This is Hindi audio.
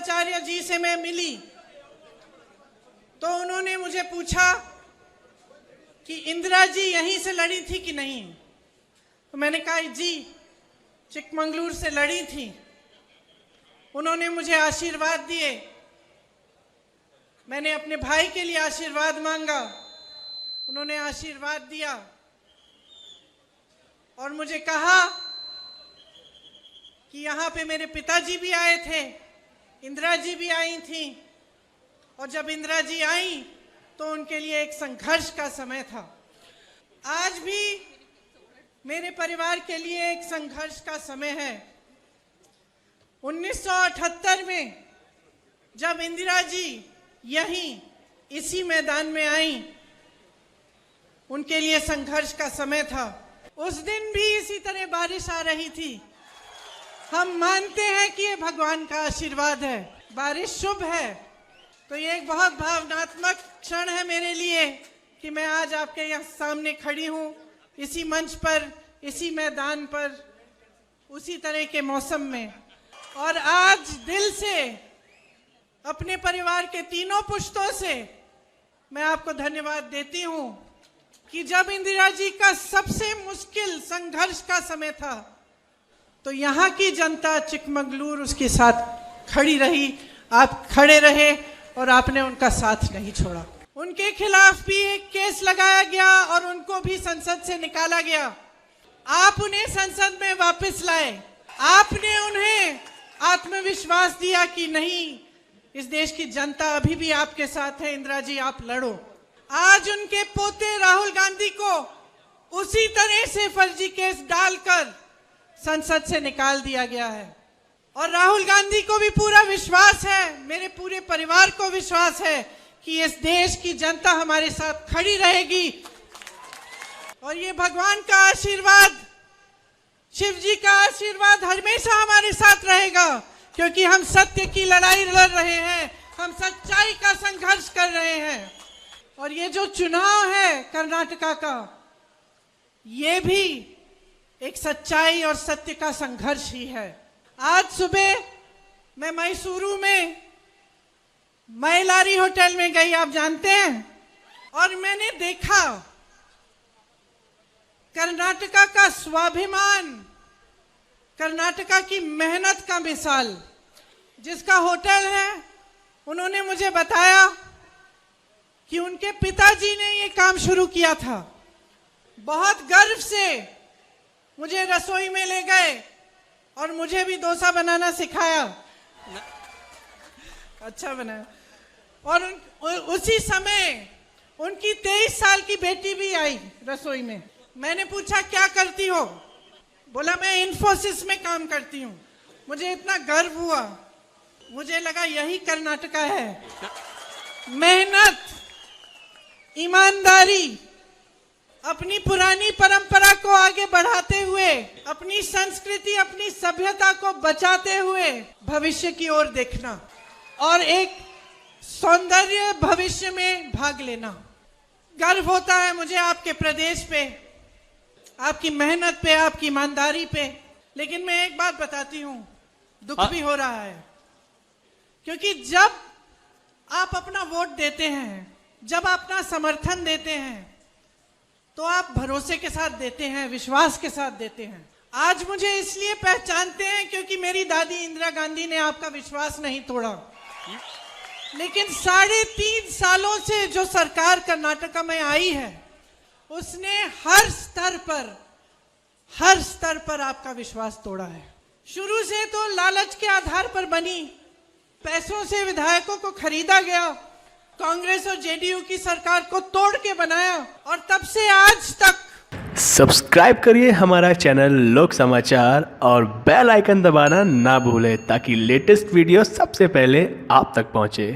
भट्टाचार्य जी से मैं मिली तो उन्होंने मुझे पूछा कि इंदिरा जी यहीं से लड़ी थी कि नहीं। तो मैंने कहा जी चिकमंगलूर से लड़ी थी। उन्होंने मुझे आशीर्वाद दिए। मैंने अपने भाई के लिए आशीर्वाद मांगा, उन्होंने आशीर्वाद दिया और मुझे कहा कि यहाँ पे मेरे पिताजी भी आए थे, इंदिरा जी भी आई थी, और जब इंदिरा जी आई तो उनके लिए एक संघर्ष का समय था। आज भी मेरे परिवार के लिए एक संघर्ष का समय है। 1978 में जब इंदिरा जी यहीं इसी मैदान में आई, उनके लिए संघर्ष का समय था। उस दिन भी इसी तरह बारिश आ रही थी। हम मानते हैं कि ये भगवान का आशीर्वाद है, बारिश शुभ है। तो ये एक बहुत भावनात्मक क्षण है मेरे लिए कि मैं आज आपके यहाँ सामने खड़ी हूँ, इसी मंच पर, इसी मैदान पर, उसी तरह के मौसम में। और आज दिल से अपने परिवार के तीनों पुश्तों से मैं आपको धन्यवाद देती हूँ कि जब इंदिरा जी का सबसे मुश्किल संघर्ष का समय था तो यहाँ की जनता चिकमंगलूर उसके साथ खड़ी रही। आप खड़े रहे और आपने उनका साथ नहीं छोड़ा। उनके खिलाफ भी एक केस लगाया गया और उनको भी संसद से निकाला गया। आप उन्हें संसद में वापस लाए। आपने उन्हें आत्मविश्वास दिया कि नहीं, इस देश की जनता अभी भी आपके साथ है, इंदिरा जी आप लड़ो। आज उनके पोते राहुल गांधी को उसी तरह से फर्जी केस डालकर संसद से निकाल दिया गया है। और राहुल गांधी को भी पूरा विश्वास है, मेरे पूरे परिवार को विश्वास है कि इस देश की जनता हमारे साथ खड़ी रहेगी। और ये भगवान का आशीर्वाद, शिव जी का आशीर्वाद हमेशा हमारे साथ रहेगा, क्योंकि हम सत्य की लड़ाई लड़ रहे हैं, हम सच्चाई का संघर्ष कर रहे हैं। और ये जो चुनाव है कर्नाटका का, ये भी एक सच्चाई और सत्य का संघर्ष ही है। आज सुबह मैं मैसूरू में मैलारी होटल में गई, आप जानते हैं, और मैंने देखा कर्नाटका का स्वाभिमान, कर्नाटका की मेहनत का मिसाल। जिसका होटल है, उन्होंने मुझे बताया कि उनके पिताजी ने ये काम शुरू किया था। बहुत गर्व से मुझे रसोई में ले गए और मुझे भी डोसा बनाना सिखाया। अच्छा बनाया। और उसी समय उनकी 23 साल की बेटी भी आई रसोई में। मैंने पूछा क्या करती हो? बोला मैं इन्फोसिस में काम करती हूँ। मुझे इतना गर्व हुआ, मुझे लगा यही कर्नाटका है। मेहनत, ईमानदारी, अपनी पुरानी परंपरा को आगे बढ़ाते हुए, अपनी संस्कृति, अपनी सभ्यता को बचाते हुए भविष्य की ओर देखना और एक सौंदर्य भविष्य में भाग लेना। गर्व होता है मुझे आपके प्रदेश पे, आपकी मेहनत पे, आपकी ईमानदारी पे। लेकिन मैं एक बात बताती हूँ, दुख भी हो रहा है, क्योंकि जब आप अपना वोट देते हैं, जब अपना समर्थन देते हैं, तो आप भरोसे के साथ देते हैं, विश्वास के साथ देते हैं। आज मुझे इसलिए पहचानते हैं क्योंकि मेरी दादी इंदिरा गांधी ने आपका विश्वास नहीं तोड़ा। लेकिन 3.5 सालों से जो सरकार कर्नाटका में आई है, उसने हर स्तर पर आपका विश्वास तोड़ा है। शुरू से तो लालच के आधार पर बनी, पैसों से विधायकों को खरीदा गया, कांग्रेस और जेडीयू की सरकार को तोड़ के बनाया, और तब से आज तक। सब्सक्राइब करिए हमारा चैनल लोक समाचार और बेल आइकन दबाना ना भूलें ताकि लेटेस्ट वीडियो सबसे पहले आप तक पहुंचे।